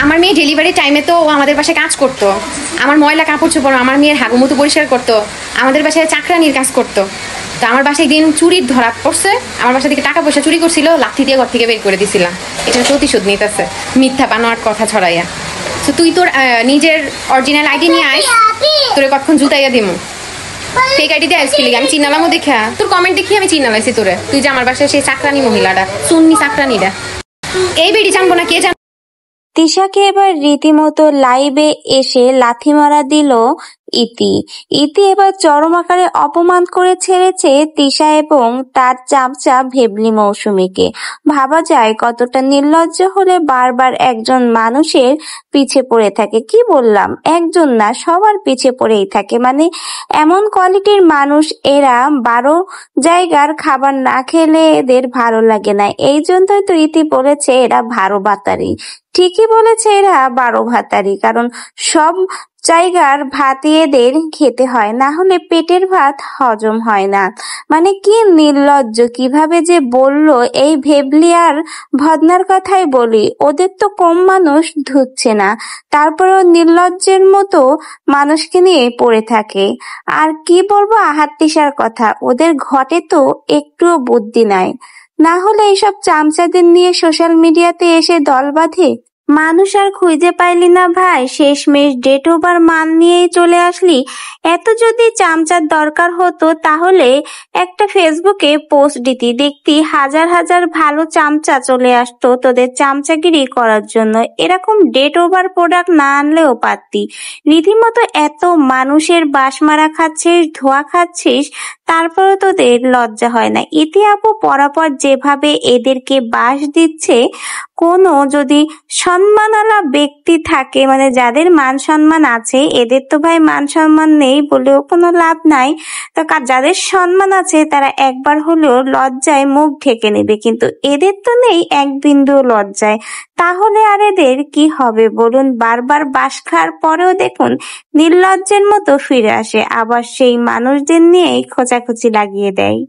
আমার মেয়ে ডেলিভারি টাইমে তো ও আমাদের বাসায় কাজ করতো, আমার ময়লা কাপড় চোপড়, আমার মেয়ের হাগুমুতু পরিষ্কার করতো, আমাদের বাসায় চাকরানির কাজ করতো। তো আমার বাসায় একদিন চুরির ধরা পড়ছে, আমার বাসা থেকে টাকা পয়সা চুরি করছিল, লাথি দিয়ে ঘর থেকে বের করে দিছিলাম। এটা প্রতিশোধ নিতেছে মিথ্যা বানোয়ার কথা ছড়াইয়া। তো তুই তোর নিজের অরিজিনাল আইডি নিয়ে আয়, তোরে কখন জুতাইয়া দিমু। ফেক আইডি দিয়ে আসছিলি, আমি চিনালামও দেখা, তোর কমেন্ট দেখি আমি চিনালাইছি তোরে। তুই যে আমার বাসায় সেই চাকরানি মহিলাটা, সুন্নি চাকরানিটা, এই বেড়ি জানবো না কে জান। তিশাকে এবার রীতিমতো লাইভে এসে লাথি মারা দিল ইতি। ইতি এবার চরম আকারে অপমান করে ছেড়েছে তিশা এবং তার চামচা ভেবলি মৌসুমীকে। ভাবা যায় কতটা নির্লজ্জ হলে বারবার একজন মানুষের পিছে পড়ে থাকে। কি বললাম, একজন না, সবার পিছে পড়েই থাকে। মানে এমন কোয়ালিটির মানুষ এরা, 12 জায়গার খাবার না খেলে এদের ভালো লাগে না। এই জন্যই তো ইতি বলেছে এরা 12 ভাতারি। ঠিকই বলেছে, এরা 12 ভাতারি, কারণ সব জায়গার ভাতই এদের খেতে হয়, না হলে পেটের ভাত হজম হয় না। মানে কি নির্লজ্জ, কিভাবে যে বললো। এই ভেবলি আর ভদনার কথাই বলি, ওদের তো কম মানুষ ধুচ্ছে না, তারপরেও নির্লজ্জের মতো মানুষকে নিয়ে পড়ে থাকে। আর কি বলবো আহাত তিশার কথা, ওদের ঘটে তো একটুও বুদ্ধি নাই, না হলে এইসব চামচাদের নিয়ে সোশ্যাল মিডিয়াতে এসে দল বাঁধে। মানুষ আর খুঁজে পাইলি না ভাই, শেষমেশ ডেট ওভার মান নিয়েই চলে আসলি। এত যদি চামচার দরকার হতো তাহলে একটা ফেসবুকে পোস্ট দিতি, দেখতি হাজার হাজার ভালো চামচা চলে আসতো তোদের চামচাগিরি করার জন্য। এরকম ডেট ওভার প্রোডাক্ট না আনলেও পারতি। রীতিমতো এত মানুষের বাস মারা খাচ্ছিস, ধোয়া খাচ্ছিস, তারপরে তোদের লজ্জা হয় না। ইতি আপু পরাপর যেভাবে এদেরকে বাস দিচ্ছে, কোনো যদি সম্মানওয়ালা ব্যক্তি থাকে, মানে যাদের মান সম্মান আছে, এদের তো ভাই মান সম্মান নেই বলেও কোনো লাভ নাই। তো যাদের সম্মান আছে তারা একবার হলেও লজ্জায় মুখ ঢেকে নেবে, কিন্তু এদের তো নেই এক বিন্দু লজ্জায়। তাহলে আর এদের কি হবে বলুন? বারবার বাস খাওয়ার পরেও দেখুন নির্লজ্জের মতো ফিরে আসে, আবার সেই মানুষদের নিয়েই খোঁচাখুচি লাগিয়ে দেয়।